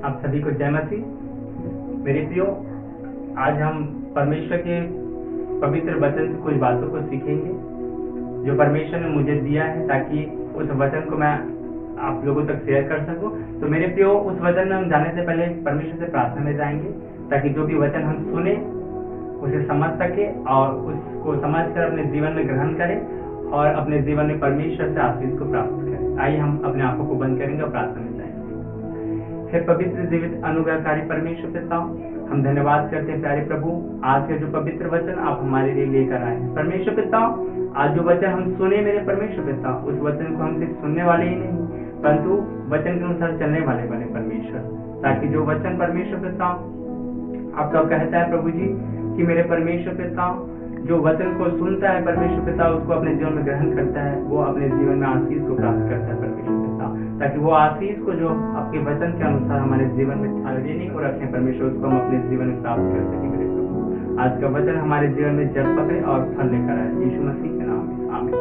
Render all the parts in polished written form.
आप सभी को जय मसीह। मेरे प्रियो, आज हम परमेश्वर के पवित्र वचन से कुछ बातों को सीखेंगे जो परमेश्वर ने मुझे दिया है, ताकि उस वचन को मैं आप लोगों तक शेयर कर सकूं। तो मेरे प्रियो, उस वचन में हम जाने से पहले परमेश्वर से प्रार्थना में जाएंगे, ताकि जो भी वचन हम सुने उसे समझ सके और उसको समझकर अपने जीवन में ग्रहण करें और अपने जीवन में परमेश्वर से आशीष को प्राप्त करें। आइए हम अपने आंखों को बंद करेंगे और प्रार्थना में जाएंगे। हे पवित्र जीवित अनुग्रहकारी परमेश्वर पिता, हम धन्यवाद करते हैं प्यारे प्रभु, आज के जो पवित्र वचन आप हमारे लिए लेकर आए हैं। परमेश्वर पिता, आज जो वचन हम सुने मेरे परमेश्वर पिता, उस वचन को हम सिर्फ सुनने वाले ही नहीं, परंतु वचन के अनुसार चलने वाले बने परमेश्वर, ताकि जो वचन परमेश्वर पिता आपका कहता है प्रभु जी कि मेरे परमेश्वर पिता जो वचन को सुनता है परमेश्वर पिता, उसको अपने जीवन में ग्रहण करता है, वो अपने जीवन में आशीष को प्राप्त करता है परमेश्वर पिता, ताकि वो आशीष को जो आपके वचन के अनुसार हमारे जीवन में लेने को रखें परमेश्वर, उसको हम अपने जीवन में प्राप्त कर सकें मेरे प्रभु। आज का वचन हमारे जीवन में जड़ पकड़े और फल लेकर आए, यीशु मसीह के नाम में आमीन।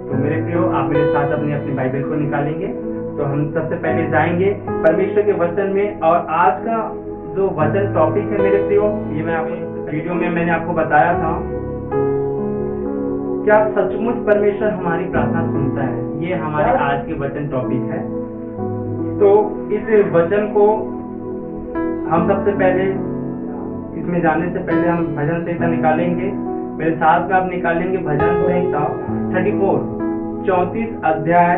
तो मेरे प्रियो, आप मेरे साथ अपनी बाइबल को निकालेंगे। तो हम सबसे पहले जाएंगे परमेश्वर के वचन में, और आज का जो वचन टॉपिक है मेरे प्रियो, ये मैं आपको वीडियो में मैंने आपको बताया था, क्या सचमुच परमेश्वर हमारी प्रार्थना सुनता है, ये हमारे आज के वचन टॉपिक है। तो इस वचन को हम सबसे पहले, इसमें जाने से पहले हम भजन संहिता निकालेंगे। मेरे साथ में आप निकालेंगे भजन संहिता 34 अध्याय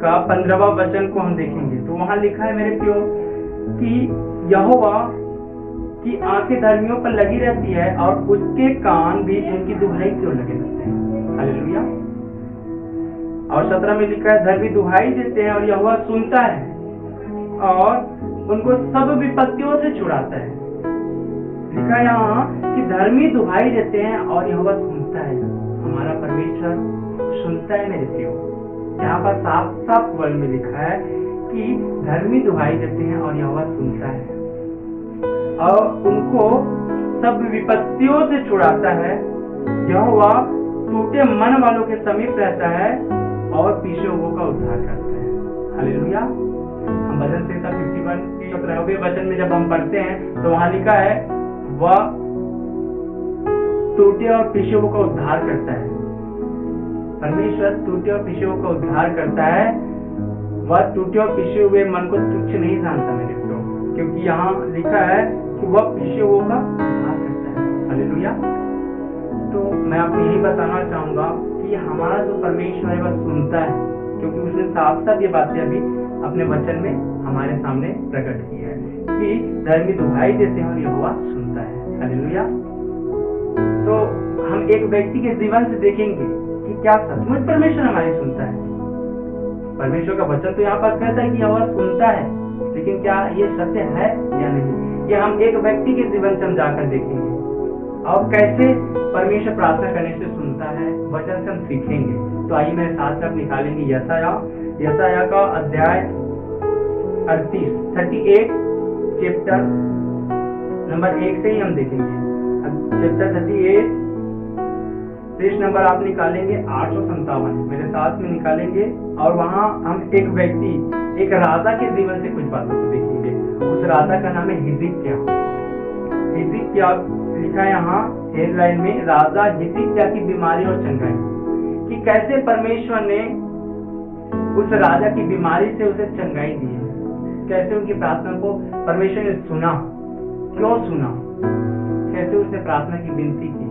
का 15वां वचन को हम देखेंगे। तो वहां लिखा है मेरे प्रियो कि यहोवा की आंखें धर्मियों पर लगी रहती है और उसके कान भी उनकी दुहाई की ओर लगे रहते हैं। हालेलुया। और 17 में लिखा है, धर्मी दुहाई देते हैं और यहोवा सुनता है और उनको सब विपत्तियों से छुड़ाता है। लिखा है यहाँ कि धर्मी दुहाई देते हैं और यहोवा सुनता है। हमारा परमेश्वर सुनता है मेरे प्रियो। यहाँ पर साफ साफ वर्ड में लिखा है कि धर्मी दुहाई देते हैं और यहोवा सुनता है और उनको सब विपत्तियों से छुड़ाता है। यहोवा टूटे मन वालों के समीप रहता है और पीछे हुओं का उद्धार करता है। हालेलुया। हम भजन संहिता 51 के 17वें वचन में जब हम पढ़ते हैं तो वहां लिखा है, वह टूटे और पीछे हुओं का उद्धार करता है। परमेश्वर टूटे और पीछे हुओं का उद्धार करता है। वह टूटे और पीछे हुए मन को तुच्छ नहीं जानता मेरे प्रियो, क्योंकि यहाँ लिखा है कि वह पीछे हुओं का उद्धार करता है। हालेलुया। तो मैं आपको यही बताना चाहूंगा कि हमारा जो परमेश्वर है वह सुनता है, क्योंकि उसने साफ साफ ये बातें अभी अपने वचन में हमारे सामने प्रकट की है कि धर्मी दुहाई देते हैं और यहोवा सुनता है। हालेलुया। तो हम एक व्यक्ति के जीवन से देखेंगे कि क्या सचमुच परमेश्वर हमारी सुनता है। परमेश्वर का वचन तो यहाँ पर कहता है कि यहोवा सुनता है, लेकिन क्या ये सत्य है या नहीं, ये हम एक व्यक्ति के जीवन से हम जाकर देखेंगे और कैसे परमेश्वर प्रार्थना करने से सुनता है, वचन से हम सीखेंगे। तो आइए मेरे साथ आप निकालेंगे यशायाह का अध्याय 38 चैप्टर नंबर 1 से ही हम देखेंगे। चैप्टर 38 पेज नंबर आप निकालेंगे 857, मेरे साथ में निकालेंगे, और वहां हम एक व्यक्ति, एक राजा के जीवन से कुछ बातों को देखेंगे। उस राजा का नाम है हिजकिय्याह। लिखा है यहाँ हेडलाइन में, राजा हिजकिय्याह की बीमारी और चंगाई, कि कैसे परमेश्वर ने उस राजा की बीमारी से उसे चंगाई दी है, कैसे उनकी प्रार्थना को परमेश्वर ने सुना, क्यों सुना, कैसे उसने प्रार्थना की विनती की,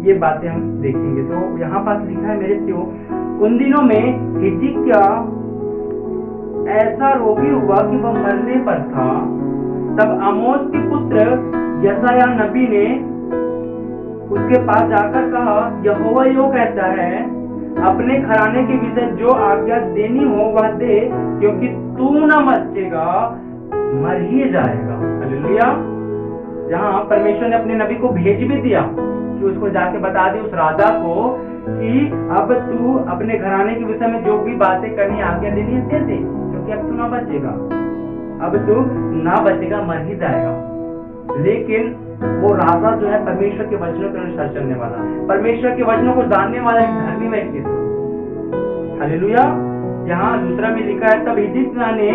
ये बातें हम देखेंगे। तो यहाँ पास लिखा है मेरे प्रियो, उन दिनों में हिजकिय्याह ऐसा रोगी हुआ कि वह मरने पर था। तब आमोस के पुत्र यशायाह नबी ने उसके पास जाकर कहा, यहोवा यूं कहता है, अपने घराने के विषय जो आज्ञा देनी हो वह दे, क्योंकि तू न बचेगा, मर ही जाएगा। हालेलुया। जहाँ परमेश्वर ने अपने नबी को भेज भी दिया कि उसको जाके बता दी उस राजा को कि अब तू अपने घराने के विषय में जो भी बातें करनी आज्ञा देनी है दे दे, क्योंकि अब तू ना बचेगा, अब तू ना बचेगा, मर ही जाएगा। लेकिन वो राजा जो है परमेश्वर के वचनों के अनुसार चलने वाला, परमेश्वर के वचनों को जानने वाला एक धर्मी व्यक्ति था। हालेलुया। यहाँ दूसरा में लिखा है, तब हिजकिय्याह ने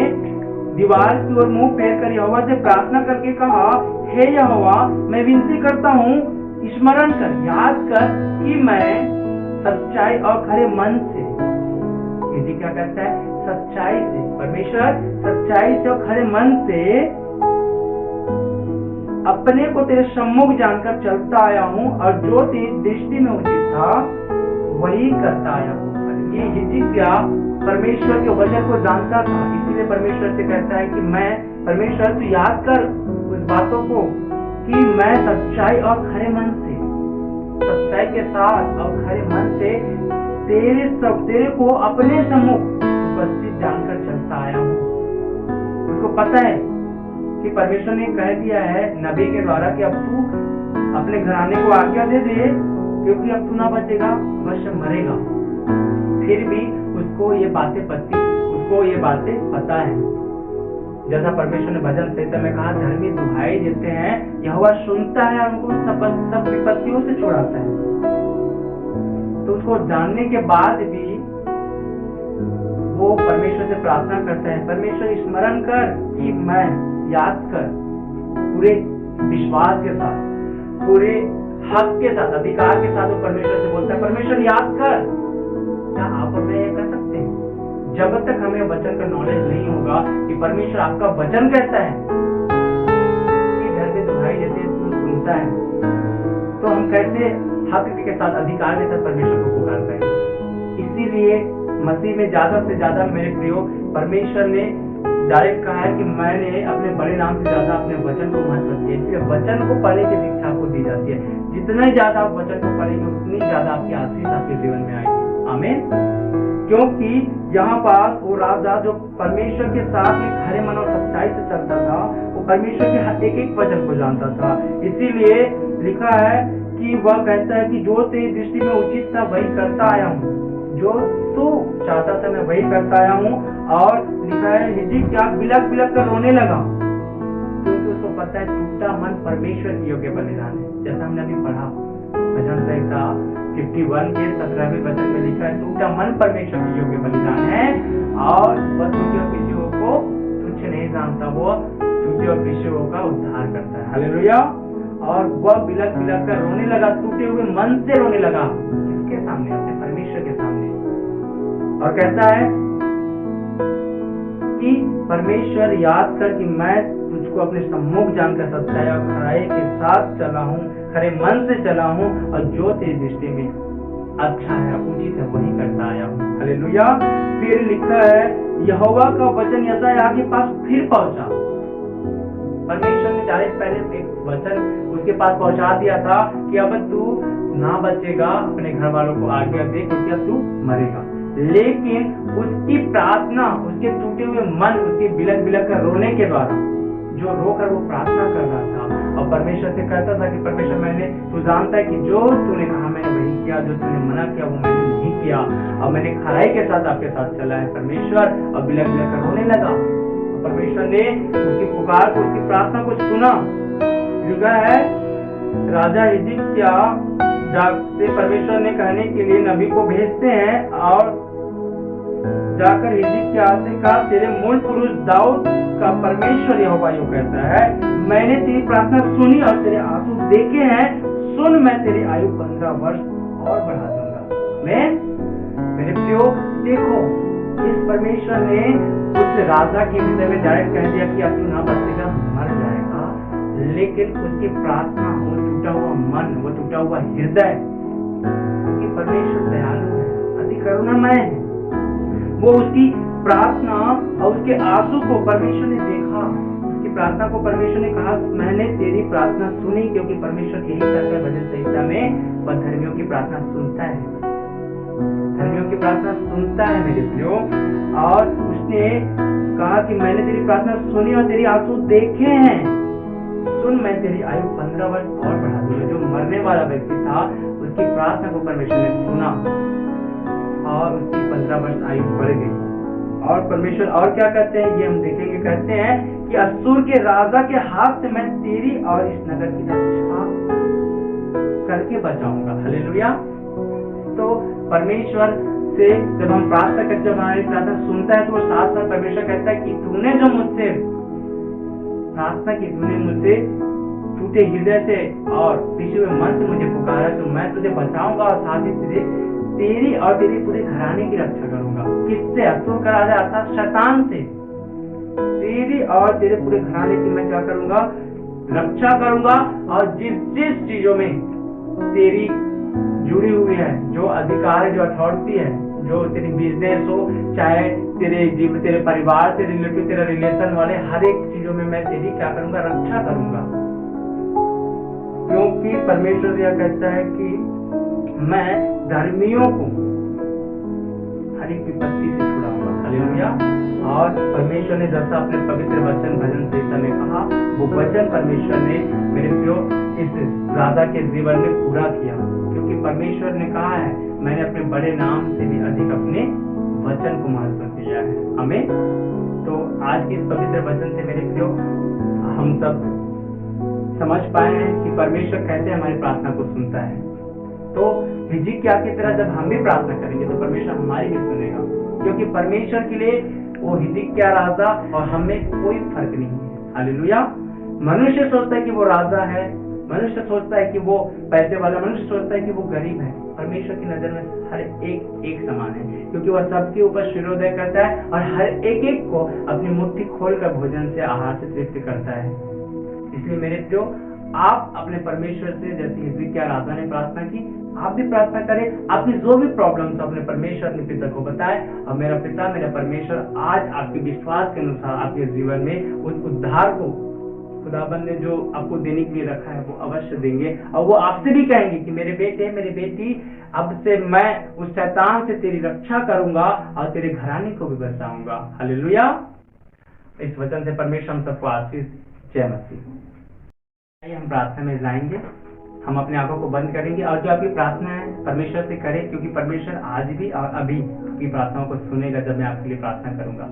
दीवार की ओर मुंह फेर कर यहोवा से प्रार्थना करके कहा, हे यहोवा, मैं विनती करता हूँ, स्मरण कर, याद कर कि मैं सच्चाई और खरे मन से, यदि क्या कहता है, सच्चाई से, परमेश्वर सच्चाई से और खरे मन से अपने को तेरे सम्मुख जानकर चलता आया हूँ, और जो तेरी दृष्टि में उचित था वही करता आया हूँ। ये हिजकिय्याह परमेश्वर के वचन को जानता था, इसीलिए परमेश्वर से कहता है कि मैं, परमेश्वर तू याद कर उस बातों को कि मैं सच्चाई और खरे मन से, सच्चाई के साथ और खरे मन से तेरे को अपने सम्मुख उपस्थित जानकर चलता आया हूँ। उसको पता है कि परमेश्वर ने कह दिया है नबी के द्वारा कि अब तू अपने घराने को आज्ञा दे दे, क्योंकि अब तू ना बचेगा, अवश्य मरेगा। फिर भी उसको ये बातें पता है। जैसा परमेश्वर ने भजन संहिता में कहा, धर्मी दुहाई देते हैं, यहोवा सुनता है और उनको सब विपत्तियों से छुड़ाता है। तो उसको जानने के बाद भी वो परमेश्वर से प्रार्थना करता है, परमेश्वर स्मरण कर कि मैं, याद कर, पूरे विश्वास के साथ, पूरे हक के साथ, अधिकार के साथ वो परमेश्वर से बोलता है, परमेश्वर याद कर। क्या आप और मैं ये कर सकते हैं? जब तक हमें वचन का नॉलेज नहीं होगा कि परमेश्वर आपका वचन कहता है कि घर में दुहाई जैसे सुनता है, तो हम कैसे हक के साथ, अधिकार के साथ परमेश्वर को पुकार पाएंगे? इसीलिए मसीह में ज्यादा से ज्यादा मेरे प्रियो, परमेश्वर ने डायरेक्ट कहा है कि मैंने अपने बड़े नाम से ज्यादा अपने वचन को महत्व दिया। इसलिए वचन को पढ़ने की शिक्षा आपको दी जाती है। जितना ज्यादा आप वचन को पढ़ेंगे उतनी ज्यादा आपकी आशीष आपके जीवन में आएगी। आमीन। क्योंकि यहाँ पास वो राजा जो परमेश्वर के साथ में खरे मन और सच्चाई से चलता था, वो परमेश्वर के हर एक वचन को जानता था। इसीलिए लिखा है कि वह कहता है कि जो तेरी दृष्टि में उचित था वही करता आया हूँ, जो तू चाहता था मैं वही करता आया हूँ। और लिखा है हिजकिय्याह बिलख कर रोने लगा, क्योंकि उसको पता है टूटा मन परमेश्वर की योग्य बलिदान है। जैसा हमने अभी पढ़ा भजन संहिता 51 के 17वें वचन में लिखा है, टूटा मन परमेश्वर की योग्य बलिदान है, और वह टूटे और पिछे हुए को तुच्छ नहीं जानता, वो टूटे और पिछे हुए का उद्धार करता है। हालेलुया। और वह बिलख कर रोने लगा, टूटे हुए मन से रोने लगा। किसके सामने? अपने परमेश्वर के सामने। और कहता है कि परमेश्वर याद कर कि मैं तुझको अपने सम्मुख जानकर सच्चाई और खराई के साथ चला हूँ, खरे मन से चला हूँ, और जो तेरी दृष्टि में अच्छा है, उचित है, वही करता आया हूँ। हालेलुया। फिर लिखा है यहोवा का वचन यशायाह के पास फिर पहुंचा। परमेश्वर ने डायरेक्ट पहले एक वचन उसके पास पहुंचा दिया था कि अब तू ना बचेगा, अपने घर वालों को आज्ञा दे, क्योंकि अब तू मरेगा। लेकिन उसकी प्रार्थना, उसके टूटे हुए मन, उसके बिलख कर रोने के द्वारा, जो रोकर वो प्रार्थना कर रहा था और परमेश्वर से कहता था कि परमेश्वर तू जानता है कि जो तूने कहा मैंने वही किया, जो तूने मना किया वो मैंने नहीं किया, और मैंने खराई के साथ आपके साथ चला है परमेश्वर। और बिलख कर रोने लगा। परमेश्वर ने उसकी पुकार को, उसकी प्रार्थना को सुना। लिखा है राजा हिजकिय्याह से परमेश्वर ने कहने के लिए नबी को भेजते हैं, और जाकर हिजकिय्याह से कहा, तेरे मूल पुरुष दाऊद का परमेश्वर यहोवा यूं कहता है, मैंने तेरी प्रार्थना सुनी और तेरे आंसू देखे हैं, सुन मैं तेरी आयु 15 वर्ष और बढ़ा दूंगा। मेरे प्रियो देखो, इस परमेश्वर ने उस राजा के विषय में डायरेक्ट कह दिया कि अब तू ना बचेगा, मर जाएगा। लेकिन उसकी प्रार्थना, वो टूटा हुआ मन, वो टूटा हुआ हृदय, क्योंकि परमेश्वर दयालु है, अति करुणामय है, वो उसकी प्रार्थना और उसके आंसू को परमेश्वर ने देखा। उसकी प्रार्थना को परमेश्वर ने कहा, मैंने तेरी प्रार्थना सुनी, क्योंकि परमेश्वर यही कहता है भजन संहिता में, वह धर्मियों की प्रार्थना सुनता है, धर्मियों की प्रार्थना सुनता है मेरे प्रियो। और उसने कहा कि मैंने तेरी प्रार्थना सुनी और तेरी आंसू देखे हैं, सुन मैं तेरी आयु 15 वर्ष और बढ़ा दूंगा। जो मरने वाला व्यक्ति था, उसकी प्रार्थना को परमेश्वर ने सुना और उसकी 15 वर्ष आयु बढ़ गई। और परमेश्वर और क्या कहते हैं ये हम देखेंगे। कहते हैं कि अश्शूर के राजा के हाथ से मैं तेरी और इस नगर की रक्षा करके बचाऊंगा। हालेलुया। तो परमेश्वर से जब हम प्रार्थना करते, जब हमारी प्रार्थना सुनता है, तो वो साथ साथ परमेश्वर कहता है कि तूने जो मुझसे प्रार्थना की, तूने मुझसे टूटे हृदय से और पिछले हुए मन से मुझे पुकारा, तो मैं तुझे बचाऊंगा और साथ ही तुझे तेरी और तेरी पूरे घराने की रक्षा करूंगा। किससे? असुर का राजा अर्थात शैतान से। तेरी और तेरे पूरे घराने की मैं क्या करूंगा? रक्षा करूंगा। और जिस जिस चीजों में तेरी जुड़ी हुई है, जो अधिकार है, जो अथॉरिटी है, जो तेरी बिजनेस हो, चाहे तेरे जीवन, तेरे परिवार से रिलेटेड, तेरा रिलेशन वाले हर एक चीजों में मैं तेरी क्या करूंगा? रक्षा करूंगा। क्योंकि परमेश्वर यह कहता है कि मैं धर्मियों को हर एक विपत्ति से छुड़ाऊंगा। हालेलुया। और परमेश्वर ने जैसा अपने पवित्र वचन भजन संहिता में कहा, वो वचन परमेश्वर ने मेरे प्रियो इस राजा के जीवन में पूरा किया, क्योंकि परमेश्वर ने कहा है, मैंने अपने बड़े नाम से भी अधिक अपने वचन को महत्व दिया है। हमें तो आज के इस पवित्र वचन से मेरे प्रियो हम सब समझ पाए हैं कि परमेश्वर कैसे हमारी प्रार्थना को सुनता है। तो हिजकिय्याह की तरह जब हम भी प्रार्थना करेंगे तो परमेश्वर हमारी भी सुनेगा, क्योंकि परमेश्वर के लिए वो हिजकिय्याह राजा और हमें कोई फर्क नहीं है। हालेलुया। मनुष्य सोचता है कि वो राजा है, मनुष्य सोचता है कि वो पैसे वाला, मनुष्य सोचता है कि वो गरीब है। परमेश्वर की नजर में हर एक समान है, क्योंकि वह सबके ऊपर शिरोदय करता है और हर एक को अपनी मुट्ठी खोलकर भोजन से, आहार से तृप्त करता है। इसलिए मेरे प्रियो, आप अपने परमेश्वर से, जैसे हिजकिय्याह राजा ने प्रार्थना की, आप भी प्रार्थना करें। आपकी जो भी प्रॉब्लम्स अपने परमेश्वर अपने पिता को बताएं, और मेरा पिता, मेरा परमेश्वर आज आपके विश्वास के अनुसार आपके जीवन में उस उद्धार को खुदाबंद ने जो आपको देने के लिए रखा है वो अवश्य देंगे। और वो आपसे भी कहेंगे कि मेरे बेटे, मेरी बेटी, अब से मैं उस शैतान से तेरी रक्षा करूंगा और तेरे घराने को भी बचाऊंगा। हालेलुया। इस वचन से परमेश्वर हम सबको आशीष। जय मसीह। हम प्रार्थना में जाएंगे, हम अपने आंखों को बंद करेंगे और जो आपकी प्रार्थना है परमेश्वर से करें, क्योंकि परमेश्वर आज भी और अभी आपकी प्रार्थनाओं को सुनेगा जब मैं आपके लिए प्रार्थना करूंगा।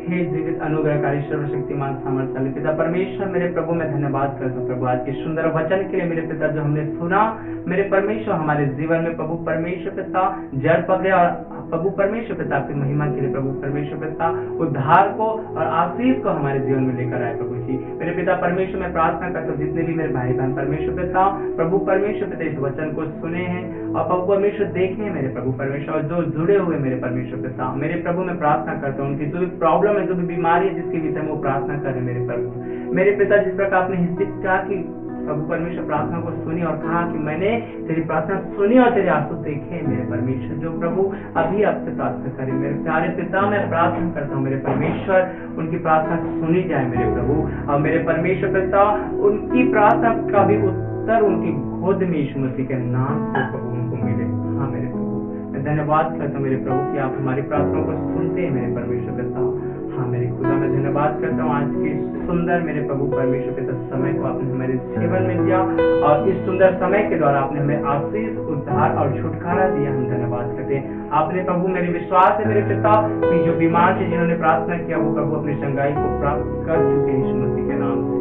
हे जीवित अनुग्रहकारी सर्वशक्तिमान सामर्थ्यशाली पिता परमेश्वर, मेरे प्रभु मैं धन्यवाद करता हूँ प्रभु आज के सुंदर वचन के लिए मेरे पिता, जो हमने सुना मेरे परमेश्वर हमारे जीवन में प्रभु परमेश्वर पिता जड़ पकड़े, और प्रभु परमेश्वर पिता आपकी महिमा के लिए प्रभु परमेश्वर पिता उद्धार को और आशीष को हमारे जीवन में लेकर आए प्रभु जी। मेरे पिता परमेश्वर मैं प्रार्थना करता हूँ जितने भी मेरे भाई बहन परमेश्वर पिता, प्रभु परमेश्वर पिता इस वचन को सुने हैं और प्रभु परमेश्वर देखे मेरे प्रभु परमेश्वर, और जो जुड़े हुए मेरे परमेश्वर पिता, मेरे प्रभु मैं प्रार्थना करता हूँ उनकी जो भी प्रॉब्लम है, जो भी बीमारी है जिसके विषय में वो प्रार्थना करें मेरे प्रभु। मेरे पिता जिस प्रकार आपने हिजकिय्याह की प्रभु परमेश्वर प्रार्थना को सुनी और कहा कि मैंने तेरी प्रार्थना सुनी और तेरे आंसू देखे मेरे परमेश्वर, जो प्रभु अभी आपसे प्रार्थना करें मेरे प्यारे पिता, मैं प्रार्थना करता हूँ मेरे परमेश्वर उनकी प्रार्थना सुनी जाए मेरे प्रभु, और मेरे परमेश्वर पिता उनकी प्रार्थना का भी उत्तर उनकी गोद में यीशु मसीह के नाम से प्रभु उनको मिले। हाँ मेरे प्रभु मैं धन्यवाद करता हूँ मेरे प्रभु कि आप हमारी प्रार्थनाओं को सुनते हैं मेरे परमेश्वर पिता। हाँ मेरे खुदा मैं धन्यवाद करता हूँ आज के सुंदर मेरे प्रभु परमेश्वर पिता समय को आपने हमारे जीवन में दिया, और इस सुंदर समय के द्वारा आपने हमें आशीष, उद्धार और छुटकारा दिया। हम धन्यवाद करते हैं। आपने प्रभु मेरे विश्वास है मेरे पिता कि जो बीमार थे जिन्होंने प्रार्थना किया वो प्रभु अपनी चंगाई को प्राप्त कर चुके यीशु मसीह के नाम से,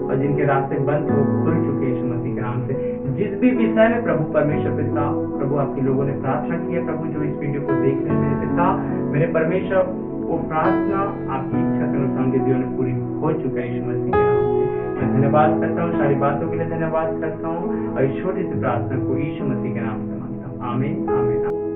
और जिनके रास्ते बंद थे वो खुल चुके यीशु मसीह के नाम से। जिस भी विषय में प्रभु परमेश्वर पिता प्रभु आपके लोगों ने प्रार्थना की है प्रभु, जो इस वीडियो को देख रहे हैं मेरे पिता मेरे परमेश्वर, वो प्रार्थना आपकी इच्छा के अनुसार उनके जीवन में पूरी हो चुका है यीशु मसीह के नाम से। मैं धन्यवाद करता हूँ, सारी बातों के लिए धन्यवाद करता हूँ, और इस छोटी सी प्रार्थना को यीशु मसीह के नाम से मांगता हूँ। आमीन आमीन।